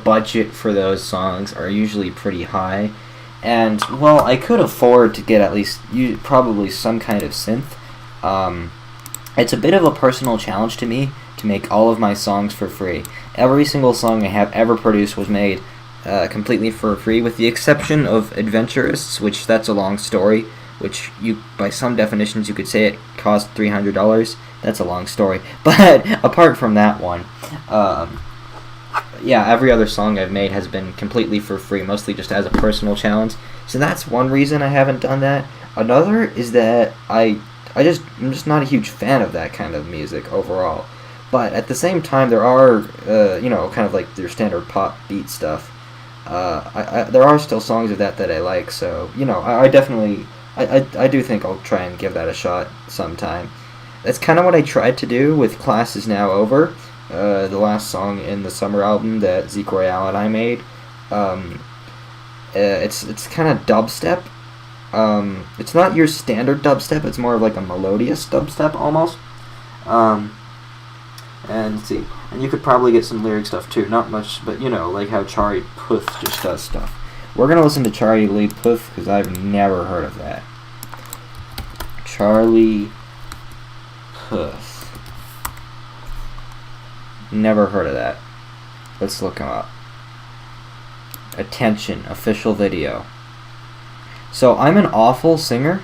budget for those songs are usually pretty high, and well, I could afford to get at least probably some kind of synth. It's a bit of a personal challenge to me to make all of my songs for free. Every single song I have ever produced was made completely for free, with the exception of Adventurists, which that's a long story, which by some definitions you could say it cost $300. That's a long story. But apart from that one, yeah, every other song I've made has been completely for free, mostly just as a personal challenge. So that's one reason I haven't done that. Another is that I'm just not a huge fan of that kind of music overall. But at the same time, there are, kind of like their standard pop beat stuff. There are still songs of that I like, so, I definitely, I do think I'll try and give that a shot sometime. That's kind of what I tried to do with Class Is Now Over, the last song in the summer album that Zeke Royale and I made. It's kind of dubstep. It's not your standard dubstep, it's more of like a melodious dubstep almost. And let's see, and you could probably get some lyric stuff too, not much, but like how Charlie Puth just does stuff. We're gonna listen to Charlie Lee Puth because I've never heard of that. Charlie Puth. Never heard of that. Let's look him up. Attention, official video. So I'm an awful singer.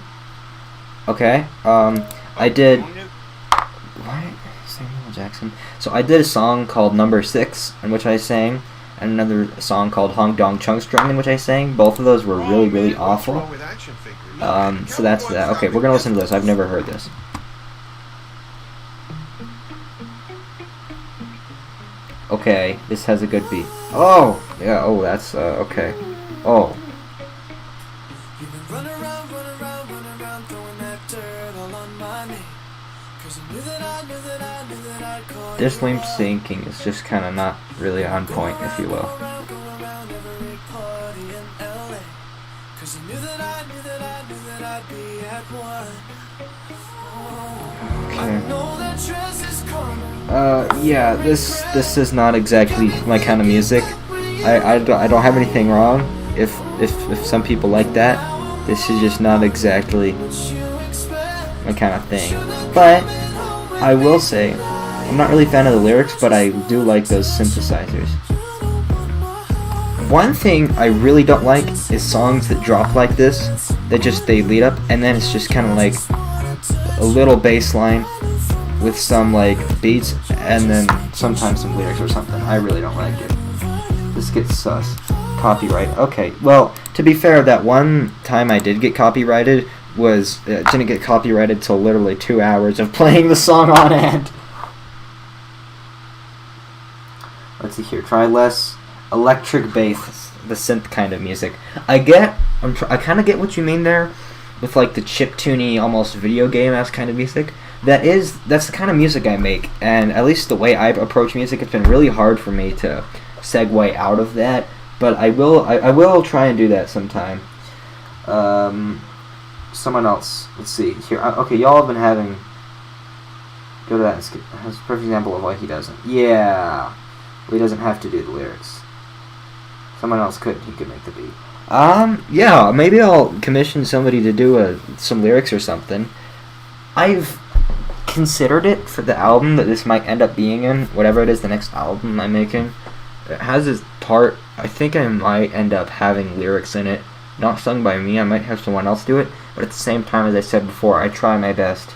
Okay. I did. What? Samuel Jackson. So I did a song called Number 6, in which I sang, and another song called Hong Dong Chung Strung, in which I sang. Both of those were really, really awful. So that's that. Okay, we're gonna listen to this. I've never heard this. Okay, this has a good beat. Oh, yeah. Oh, that's okay. Oh. This lip syncing is just kind of not really on point, if you will. Okay. Yeah, this is not exactly my kind of music. I don't have anything wrong if some people like that. This is just not exactly my kind of thing. But I will say, I'm not really a fan of the lyrics, but I do like those synthesizers. One thing I really don't like is songs that drop like this, they lead up, and then it's just kind of like a little bass line with some like beats, and then sometimes some lyrics or something. I really don't like it. This gets sus. Copyright. Okay, well, to be fair, that one time I did get copyrighted didn't get copyrighted till literally 2 hours of playing the song on end. Let's see here. Try less electric bass, the synth kind of music. I kind of get what you mean there, with like the chiptune-y, almost video game-esque kind of music. That's the kind of music I make, and at least the way I approach music, it's been really hard for me to segue out of that. But I will try and do that sometime. Someone else. Let's see here. Okay, y'all have been having. Go to that. That's a perfect example of why he doesn't. Yeah. Well, he doesn't have to do the lyrics. Someone else could. He could make the beat. Yeah. Maybe I'll commission somebody to do some lyrics or something. I've considered it for the album that this might end up being in, whatever it is, the next album I'm making. It has this part. I think I might end up having lyrics in it, not sung by me. I might have someone else do it, but at the same time, as I said before, I try my best.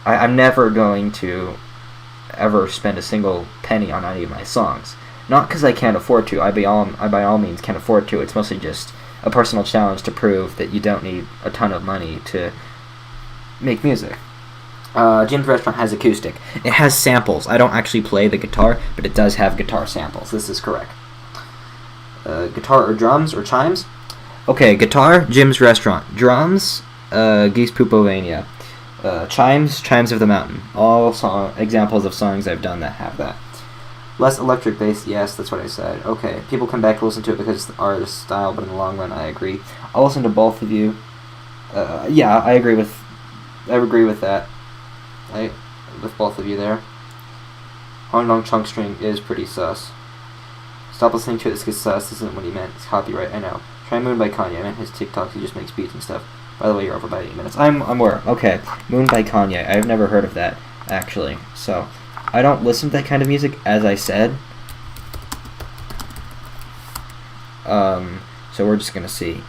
I'm never going to ever spend a single penny on any of my songs. Not because I can't afford to. I by all means can't afford to. It's mostly just a personal challenge to prove that you don't need a ton of money to make music. Jim's Restaurant has acoustic. It has samples. I don't actually play the guitar, but it does have guitar samples. This is correct. Guitar or drums or chimes? Okay, guitar, Jim's Restaurant. Drums, Geese Poopovania. Chimes of the Mountain. All examples of songs I've done that have that. Less electric bass, yes, that's what I said. Okay, people come back to listen to it because it's the artist's style, but in the long run, I agree. I'll listen to both of you. Yeah, I agree with that. With both of you there. Hong Long Chunk String is pretty sus. Stop listening to it, it's sus. This isn't what he meant. It's copyright, I know. Try Moon by Kanye. I meant his TikToks, he just makes beats and stuff. By the way, you're over by 8 minutes. I'm aware. Okay, Moon by Kanye. I've never heard of that, actually. So, I don't listen to that kind of music, as I said. So we're just gonna see.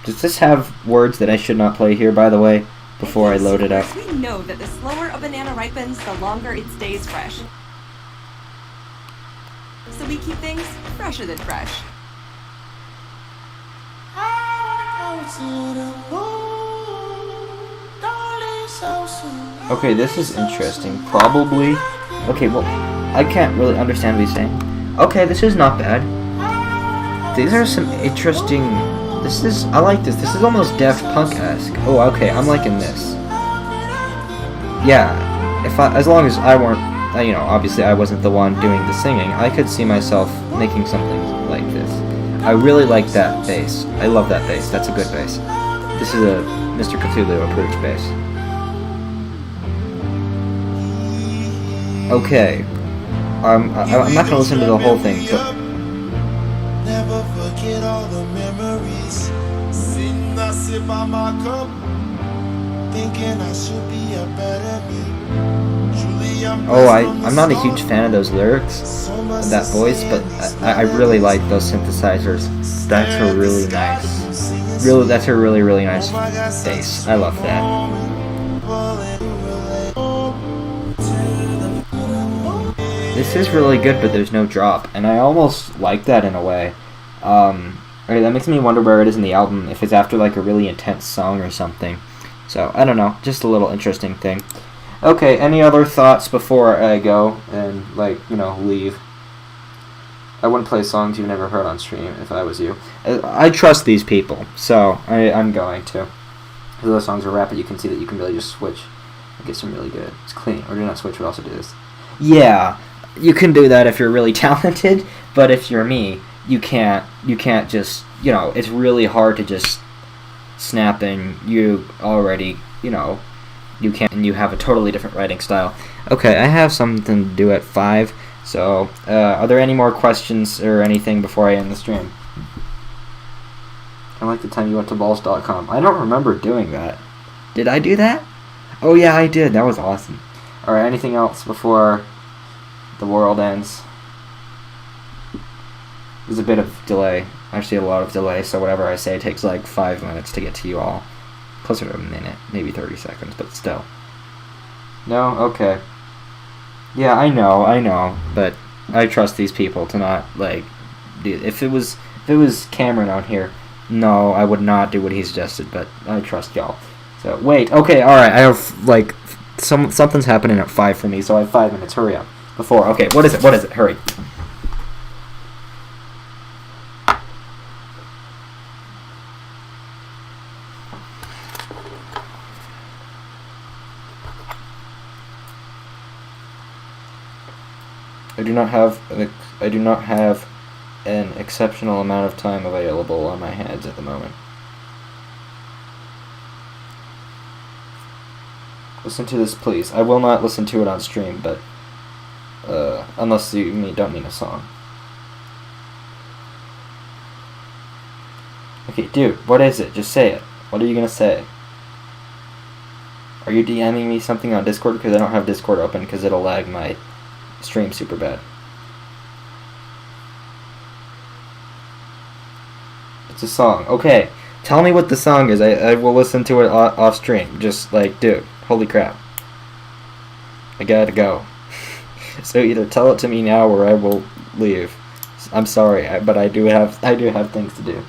Does this have words that I should not play here, by the way, before I load it up? We know that the slower a banana ripens, the longer it stays fresh. So we keep things fresher than fresh. Okay, this is interesting. Probably. Okay, well, I can't really understand what he's saying. Okay, this is not bad. These are some interesting. I like this. This is almost Daft Punk-esque. Oh, okay, I'm liking this. Yeah, as long as I weren't, obviously I wasn't the one doing the singing, I could see myself making something like this. I really like that bass. I love that bass. That's a good bass. This is a Mr. Cthulhu approved bass. Okay. I'm not gonna listen to the whole thing, but never forget all the memories. Sitting I sip on my cup, thinking I should be a better me. Truly I'm not a huge fan of those lyrics, that voice, but I really like those synthesizers. That's a really nice, that's a really, really nice bass. I love that. This is really good, but there's no drop, and I almost like that in a way. Okay, that makes me wonder where it is in the album, if it's after like a really intense song or something. So, I don't know, just a little interesting thing. Okay, any other thoughts before I go and, leave? I wouldn't play songs you've never heard on stream if I was you. I trust these people, so I'm going to. If those songs are rapid, you can see that you can really just switch and get some really good. It's clean. Or do not switch, but also do this. Yeah, you can do that if you're really talented, but if you're me, you can't just, it's really hard to just snap in. You already, you can't, and you have a totally different writing style. Okay, I have something to do at 5, so, are there any more questions or anything before I end the stream? I like the time you went to balls.com. I don't remember doing that. Did I do that? Oh yeah, I did. That was awesome. Alright, anything else before the world ends? There's a bit of delay. Actually, a lot of delay, so whatever I say takes like 5 minutes to get to you all. Closer to a minute, maybe 30 seconds, but still. No? Okay. Yeah, I know, but I trust these people to not, do it. If it was Cameron out here, no, I would not do what he suggested, but I trust y'all. So, wait, okay, alright, I have, something's happening at 5 for me, so I have 5 minutes, hurry up. Okay, what is it, hurry. I do not have an exceptional amount of time available on my hands at the moment. Listen to this, please. I will not listen to it on stream, but unless you don't mean a song. Okay, dude, what is it? Just say it. What are you gonna say? Are you DMing me something on Discord? Because I don't have Discord open because it'll lag my stream super bad. It's a song. Okay, tell me what the song is. I will listen to it off stream. Just dude, holy crap. I gotta go. So either tell it to me now or I will leave. I'm sorry, but I do have things to do.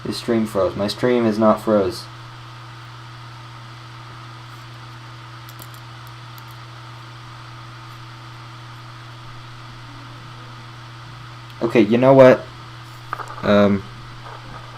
This stream froze. My stream is not froze. Okay, you know what?